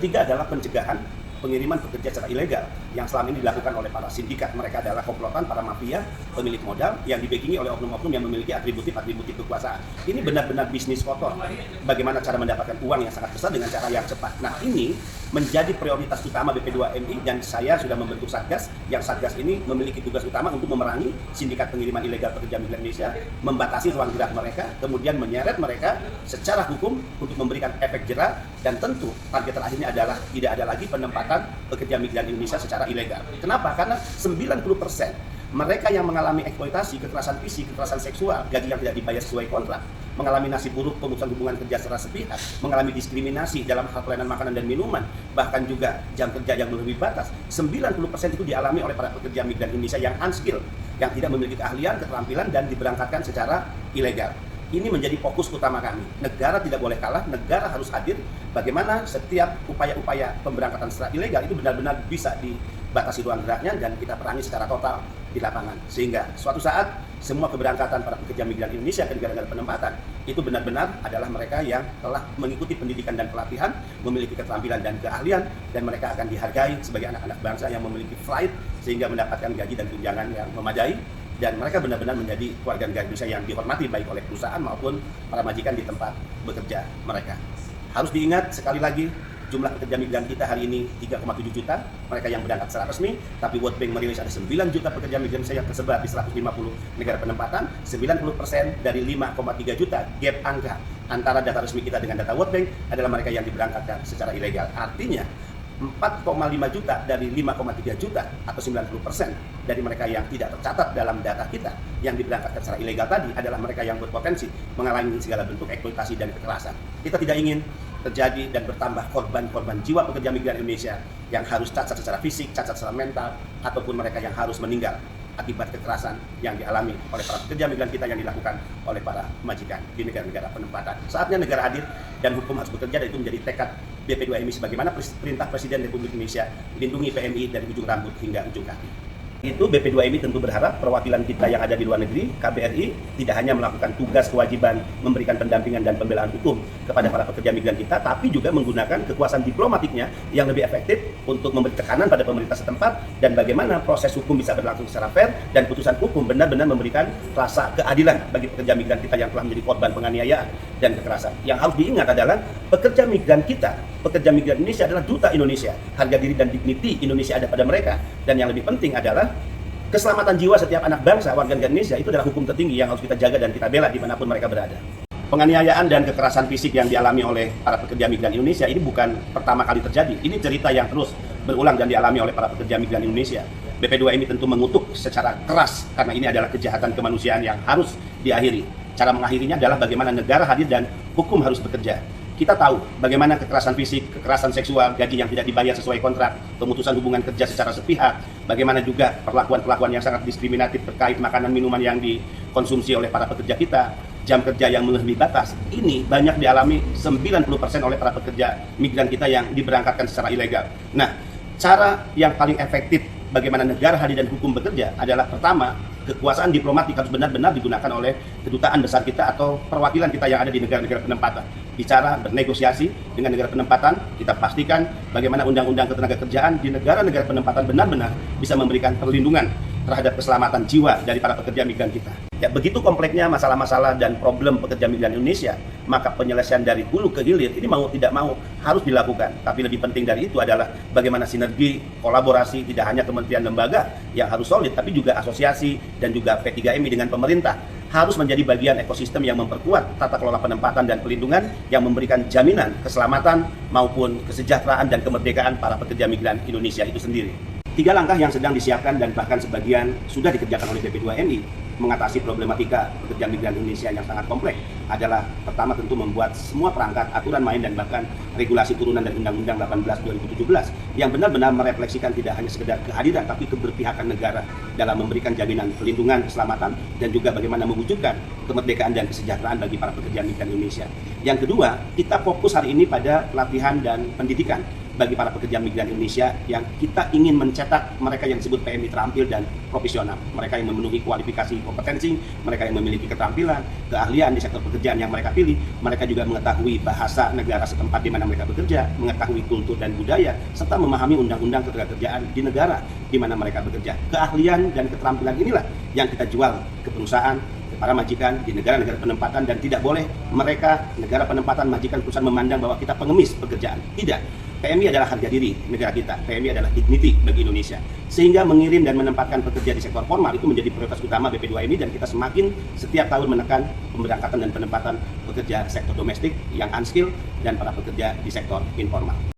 Tiga adalah pencegahan pengiriman pekerja secara ilegal yang selama ini dilakukan oleh para sindikat. Mereka adalah komplotan para mafia, pemilik modal yang dibackingi oleh oknum-oknum yang memiliki atributif kekuasaan. Ini benar-benar bisnis kotor. Bagaimana cara mendapatkan uang yang sangat besar dengan cara yang cepat. Nah, ini menjadi prioritas utama BP2MI dan saya sudah membentuk Satgas. Yang Satgas ini memiliki tugas utama untuk memerangi sindikat pengiriman ilegal pekerja migran Indonesia, membatasi ruang gerak mereka, kemudian menyeret mereka secara hukum untuk memberikan efek jera, dan tentu target terakhirnya adalah tidak ada lagi penempatan pekerja migran Indonesia secara ilegal. Kenapa? Karena 90% mereka yang mengalami eksploitasi, kekerasan fisik, kekerasan seksual, gaji yang tidak dibayar sesuai kontrak, mengalami nasib buruk pemutusan hubungan kerja secara sepihak, mengalami diskriminasi dalam hal pelayanan makanan dan minuman, bahkan juga jam kerja yang melebihi batas. 90% itu dialami oleh para pekerja migran Indonesia yang unskilled, yang tidak memiliki keahlian, keterampilan, dan diberangkatkan secara ilegal. Ini menjadi fokus utama kami. Negara tidak boleh kalah, negara harus hadir. Bagaimana setiap upaya-upaya pemberangkatan secara ilegal itu benar-benar bisa dibatasi ruang geraknya dan kita perangi secara total di lapangan. Sehingga suatu saat semua keberangkatan para pekerja migran Indonesia ke negara-negara penempatan itu benar-benar adalah mereka yang telah mengikuti pendidikan dan pelatihan, memiliki keterampilan dan keahlian, dan mereka akan dihargai sebagai anak-anak bangsa yang memiliki flight sehingga mendapatkan gaji dan tunjangan yang memadai. Dan mereka benar-benar menjadi warga negara Indonesia yang dihormati baik oleh perusahaan maupun para majikan di tempat bekerja mereka. Harus diingat sekali lagi, jumlah pekerja migran kita hari ini 3,7 juta, mereka yang berangkat secara resmi, tapi World Bank merilis ada 9 juta pekerja migran Indonesia yang tersebar di 150 negara penempatan, 90% dari 5,3 juta. Gap angka antara data resmi kita dengan data World Bank adalah mereka yang diberangkatkan secara ilegal. Artinya 4,5 juta dari 5,3 juta atau 90% dari mereka yang tidak tercatat dalam data kita yang diberangkatkan secara ilegal tadi adalah mereka yang berpotensi mengalami segala bentuk eksploitasi dan kekerasan. Kita tidak ingin terjadi dan bertambah korban-korban jiwa pekerja migran Indonesia yang harus cacat secara fisik, cacat secara mental, ataupun mereka yang harus meninggal akibat kekerasan yang dialami oleh para pekerja migran kita yang dilakukan oleh para majikan di negara-negara penempatan. Saatnya negara hadir dan hukum harus bekerja, dan itu menjadi tekad BP2MI sebagaimana perintah Presiden Republik Indonesia, lindungi PMI dari ujung rambut hingga ujung kaki. Itu BP2MI tentu berharap perwakilan kita yang ada di luar negeri, KBRI, tidak hanya melakukan tugas kewajiban memberikan pendampingan dan pembelaan hukum kepada para pekerja migran kita, tapi juga menggunakan kekuasaan diplomatiknya yang lebih efektif untuk memberi tekanan pada pemerintah setempat dan bagaimana proses hukum bisa berlangsung secara fair dan putusan hukum benar-benar memberikan rasa keadilan bagi pekerja migran kita yang telah menjadi korban penganiayaan dan kekerasan. Yang harus diingat adalah pekerja migran kita, pekerja migran Indonesia adalah duta Indonesia. Harga diri dan dignity Indonesia ada pada mereka, dan yang lebih penting adalah keselamatan jiwa setiap anak bangsa warga negara Indonesia itu adalah hukum tertinggi yang harus kita jaga dan kita bela dimanapun mereka berada. Penganiayaan dan kekerasan fisik yang dialami oleh para pekerja migran Indonesia ini bukan pertama kali terjadi. Ini cerita yang terus berulang dan dialami oleh para pekerja migran Indonesia. BP2MI tentu mengutuk secara keras karena ini adalah kejahatan kemanusiaan yang harus diakhiri. Cara mengakhirinya adalah bagaimana negara hadir dan hukum harus bekerja. Kita tahu bagaimana kekerasan fisik, kekerasan seksual, gaji yang tidak dibayar sesuai kontrak, pemutusan hubungan kerja secara sepihak, bagaimana juga perlakuan-perlakuan yang sangat diskriminatif terkait makanan minuman yang dikonsumsi oleh para pekerja kita, jam kerja yang melebihi batas. Ini banyak dialami 90% oleh para pekerja migran kita yang diberangkatkan secara ilegal. Nah, cara yang paling efektif bagaimana negara hadir dan hukum bekerja adalah pertama, kekuasaan diplomatik harus benar-benar digunakan oleh kedutaan besar kita atau perwakilan kita yang ada di negara-negara penempatan. Bicara, bernegosiasi dengan negara penempatan, kita pastikan bagaimana undang-undang ketenagakerjaan di negara-negara penempatan benar-benar bisa memberikan perlindungan terhadap keselamatan jiwa dari para pekerja migran kita. Ya, begitu kompleksnya masalah-masalah dan problem pekerja migran Indonesia, maka penyelesaian dari hulu ke hilir ini mau tidak mau harus dilakukan. Tapi lebih penting dari itu adalah bagaimana sinergi, kolaborasi tidak hanya kementerian lembaga yang harus solid, tapi juga asosiasi dan juga P3MI dengan pemerintah harus menjadi bagian ekosistem yang memperkuat tata kelola penempatan dan pelindungan yang memberikan jaminan keselamatan maupun kesejahteraan dan kemerdekaan para pekerja migran Indonesia itu sendiri. 3 langkah yang sedang disiapkan dan bahkan sebagian sudah dikerjakan oleh BP2MI mengatasi problematika pekerja migran Indonesia yang sangat kompleks adalah pertama tentu membuat semua perangkat, aturan main dan bahkan regulasi turunan dari Undang-Undang 18/2017 yang benar-benar merefleksikan tidak hanya sekedar kehadiran tapi keberpihakan negara dalam memberikan jaminan pelindungan, keselamatan dan juga bagaimana mewujudkan kemerdekaan dan kesejahteraan bagi para pekerja migran Indonesia. Yang kedua, kita fokus hari ini pada pelatihan dan pendidikan bagi para pekerja migran Indonesia yang kita ingin mencetak mereka yang disebut PMI terampil dan profesional. Mereka yang memenuhi kualifikasi kompetensi, mereka yang memiliki keterampilan, keahlian di sektor pekerjaan yang mereka pilih. Mereka juga mengetahui bahasa negara setempat di mana mereka bekerja, mengetahui kultur dan budaya, serta memahami undang-undang ketenagakerjaan di negara di mana mereka bekerja. Keahlian dan keterampilan inilah yang kita jual ke perusahaan, para majikan di negara-negara penempatan, dan tidak boleh mereka, negara penempatan, majikan, perusahaan memandang bahwa kita pengemis pekerjaan. Tidak. PMI adalah harga diri negara kita. PMI adalah dignity bagi Indonesia. Sehingga mengirim dan menempatkan pekerja di sektor formal itu menjadi prioritas utama BP2MI, dan kita semakin setiap tahun menekan pemberangkatan dan penempatan pekerja sektor domestik yang unskilled dan para pekerja di sektor informal.